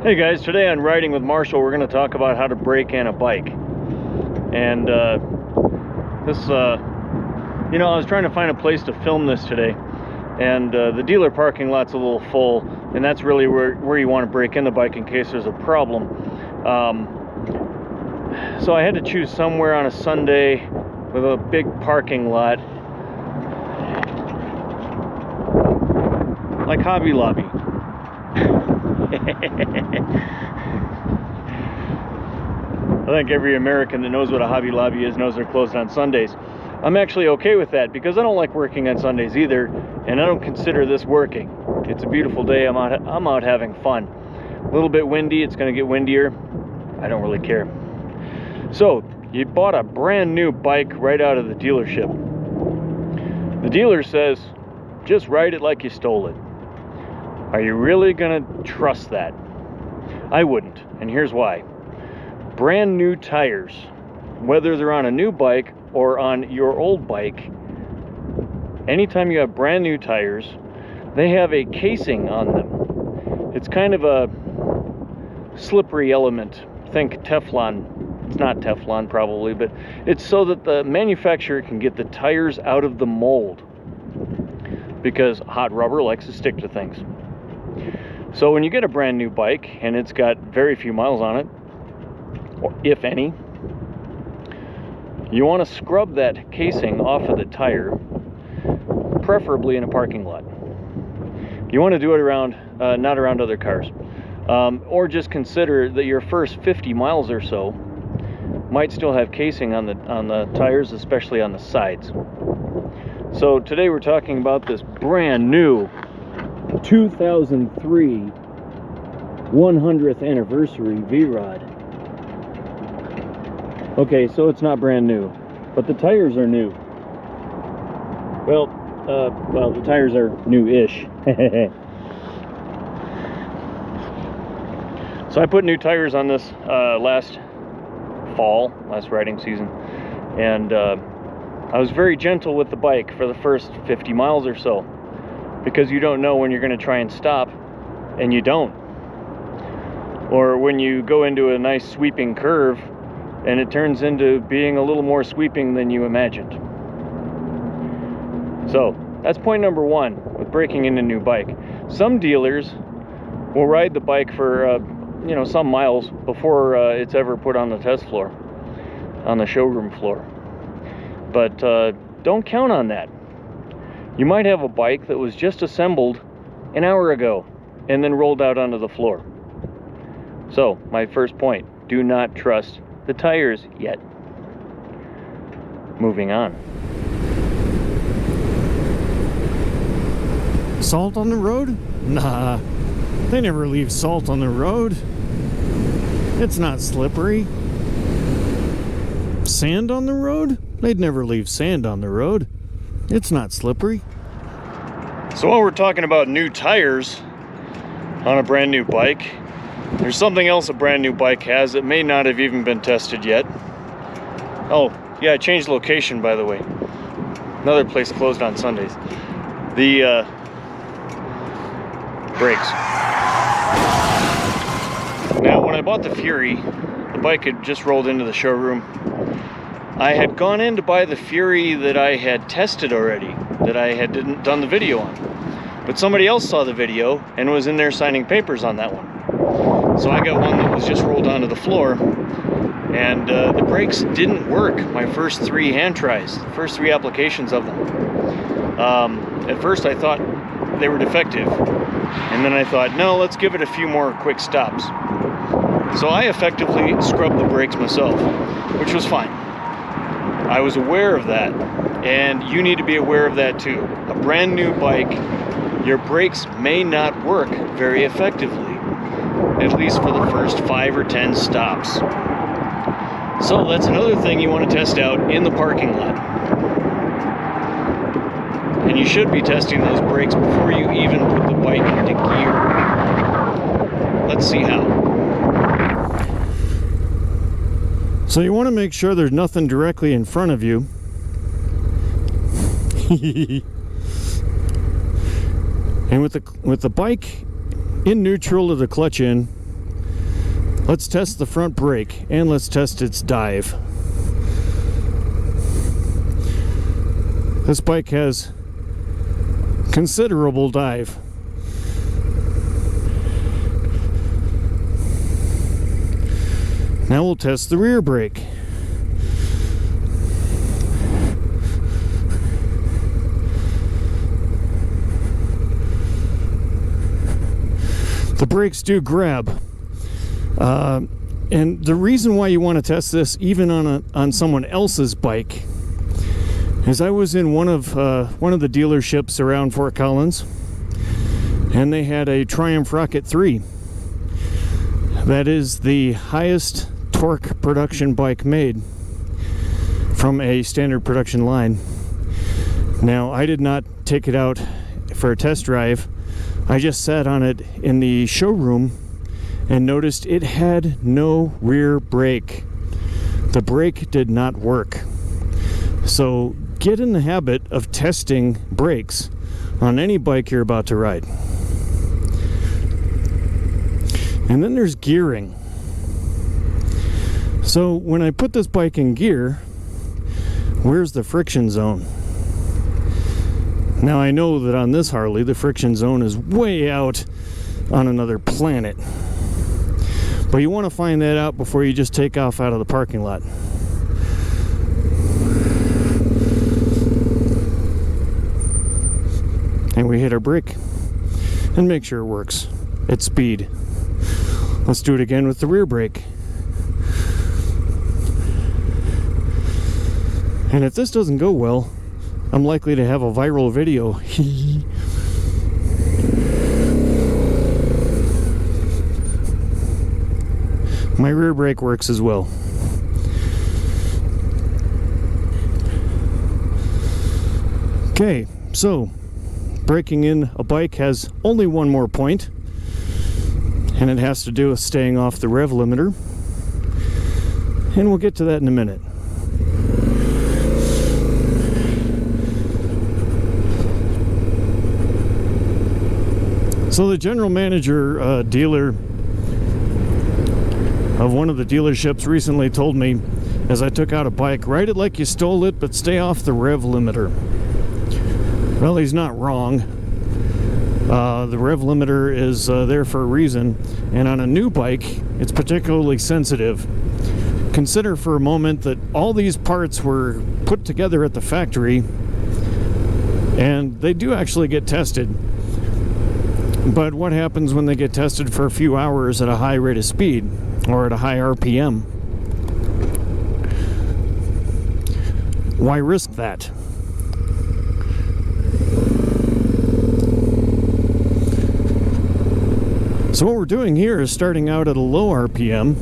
Hey guys, today on Riding with Marshall, we're going to talk about how to brake in a bike. And I was trying to find a place to film this today, and the dealer parking lot's a little full, and that's really where you want to brake in the bike in case there's a problem. So I had to choose somewhere on a Sunday with a big parking lot, like Hobby Lobby. I think every American that knows what a Hobby Lobby is knows they're closed on Sundays. I'm actually okay with that because I don't like working on Sundays either, and I don't consider this working. It's a beautiful day. I'm out having fun. A little bit windy. It's going to get windier. I don't really care. So you bought a brand new bike right out of the dealership. The dealer says, just ride it like you stole it. Are you really going to trust that? I wouldn't, and here's why. Brand new tires, whether they're on a new bike or on your old bike, anytime you have brand new tires, they have a casing on them. It's kind of a slippery element. Think Teflon. It's not Teflon probably, but it's so that the manufacturer can get the tires out of the mold, because hot rubber likes to stick to things. So when you get a brand new bike and it's got very few miles on it, or if any, you want to scrub that casing off of the tire, preferably in a parking lot. You want to do it around, not around other cars, or just consider that your first 50 miles or so might still have casing on the tires, especially on the sides. So today we're talking about this brand new 2003 100th anniversary V-Rod. Okay, so it's not brand new, but the tires are new. Well, the tires are new-ish. So I put new tires on this last riding season, and I was very gentle with the bike for the first 50 miles or so, because you don't know when you're going to try and stop, and you don't. Or when you go into a nice sweeping curve, and it turns into being a little more sweeping than you imagined. So that's point number one with breaking in a new bike. Some dealers will ride the bike for some miles before it's ever put on the test floor, on the showroom floor. But don't count on that. You might have a bike that was just assembled an hour ago and then rolled out onto the floor. So my first point, do not trust the tires yet. Moving on. Salt on the road? Nah, they never leave salt on the road. It's not slippery. Sand on the road? They'd never leave sand on the road. It's not slippery. So while we're talking about new tires on a brand new bike, there's something else a brand new bike has that may not have even been tested yet. Oh, yeah, I changed location, by the way. Another place closed on Sundays. The brakes. Now, when I bought the Fury, the bike had just rolled into the showroom. I had gone in to buy the Fury that I had tested already, that I had done the video on. But somebody else saw the video and was in there signing papers on that one. So I got one that was just rolled onto the floor, and the brakes didn't work my first 3 hand tries, first 3 applications of them. At first I thought they were defective, and then I thought, no, let's give it a few more quick stops. So I effectively scrubbed the brakes myself, which was fine. I was aware of that, and you need to be aware of that too. A brand new bike, your brakes may not work very effectively, at least for the first 5 or 10 stops. So that's another thing you want to test out in the parking lot. And you should be testing those brakes before you even put the bike into gear. Let's see how. So you want to make sure there's nothing directly in front of you. And with the bike in neutral or the clutch in, let's test the front brake and let's test its dive. This bike has considerable dive. Now we'll test the rear brake. The brakes do grab. And the reason why you want to test this even on someone else's bike is I was in one of the dealerships around Fort Collins, and they had a Triumph Rocket 3. That is the highest torque production bike made from a standard production line. Now, I did not take it out for a test drive. I just sat on it in the showroom and noticed it had no rear brake. The brake did not work. So get in the habit of testing brakes on any bike you're about to ride. And then there's gearing. So when I put this bike in gear, where's the friction zone? Now I know that on this Harley, the friction zone is way out on another planet. But you want to find that out before you just take off out of the parking lot. And we hit our brake and make sure it works at speed. Let's do it again with the rear brake. And if this doesn't go well, I'm likely to have a viral video. My rear brake works as well. Okay, so braking in a bike has only one more point, and it has to do with staying off the rev limiter. And we'll get to that in a minute. So the general manager dealer of one of the dealerships recently told me, as I took out a bike, ride it like you stole it, but stay off the rev limiter. Well, he's not wrong. The rev limiter is there for a reason, and on a new bike, it's particularly sensitive. Consider for a moment that all these parts were put together at the factory, and they do actually get tested. But what happens when they get tested for a few hours at a high rate of speed or at a high RPM? Why risk that? So what we're doing here is starting out at a low RPM.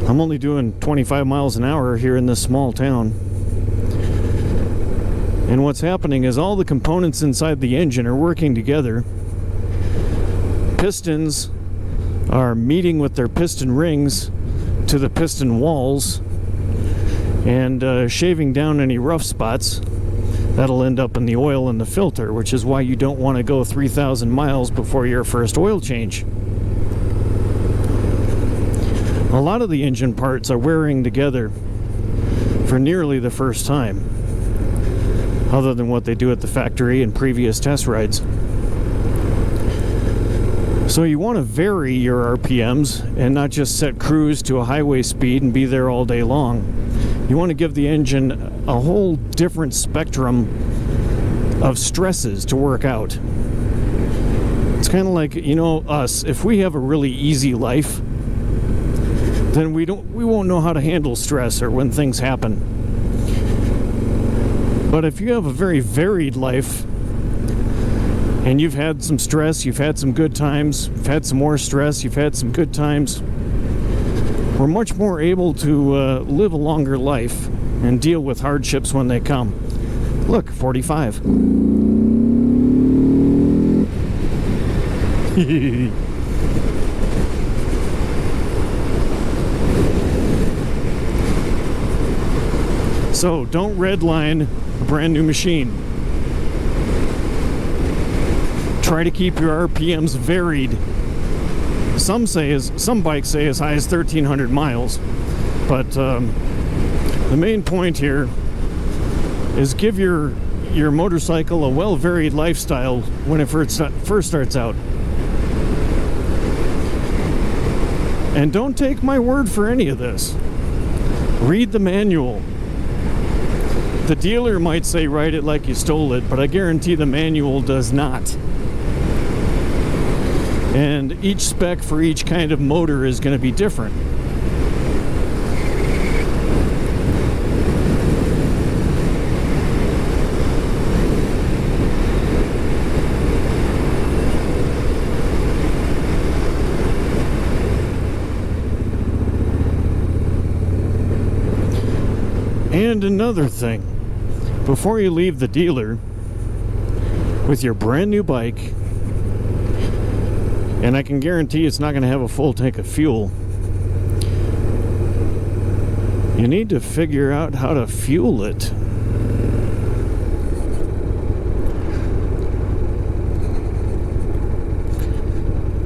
I'm only doing 25 miles an hour here in this small town. And what's happening is all the components inside the engine are working together. Pistons are meeting with their piston rings to the piston walls and shaving down any rough spots. That'll end up in the oil in the filter, which is why you don't want to go 3,000 miles before your first oil change. A lot of the engine parts are wearing together for nearly the first time, other than what they do at the factory in previous test rides. So you want to vary your RPMs and not just set cruise to a highway speed and be there all day long. You want to give the engine a whole different spectrum of stresses to work out. It's kind of like, you know, us. If we have a really easy life, then we won't know how to handle stress or when things happen. But if you have a very varied life, and you've had some stress, you've had some good times, you've had some more stress, you've had some good times, we're much more able to live a longer life and deal with hardships when they come. Look, 45. So don't redline a brand new machine. Try to keep your RPMs varied. Some bikes say as high as 1,300 miles, but the main point here is give your motorcycle a well-varied lifestyle when it first starts out. And don't take my word for any of this. Read the manual. The dealer might say write it like you stole it, but I guarantee the manual does not. And each spec for each kind of motor is going to be different. And another thing, before you leave the dealer with your brand new bike, and I can guarantee it's not going to have a full tank of fuel, you need to figure out how to fuel it.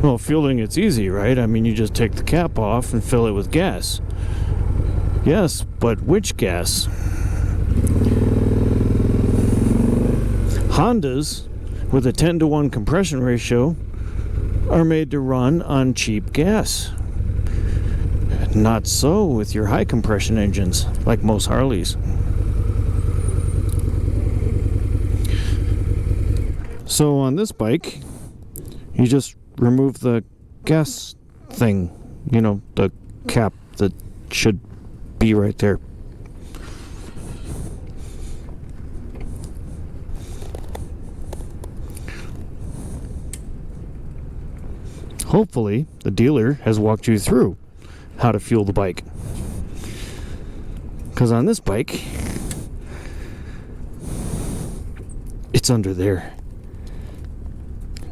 Well, fueling it's easy, right? I mean, you just take the cap off and fill it with gas. Yes, but which gas? Hondas with a 10-to-1 compression ratio are made to run on cheap gas. Not so with your high compression engines, like most Harleys. So on this bike, you just remove the gas thing, you know, the cap that should be right there. Hopefully, the dealer has walked you through how to fuel the bike. Because on this bike, it's under there.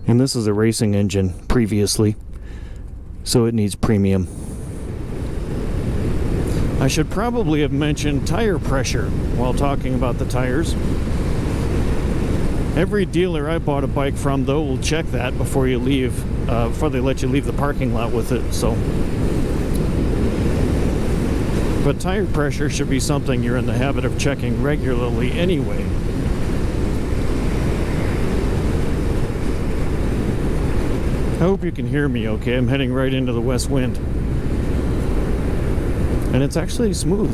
And this is a racing engine previously, so it needs premium. I should probably have mentioned tire pressure while talking about the tires. Every dealer I bought a bike from, though, will check that before you leave, before they let you leave the parking lot with it. So, but tire pressure should be something you're in the habit of checking regularly anyway. I hope you can hear me okay. I'm heading right into the west wind. And it's actually smooth.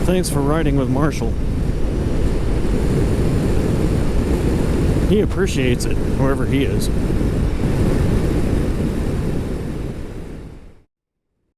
Thanks for riding with Marshall. He appreciates it, wherever he is.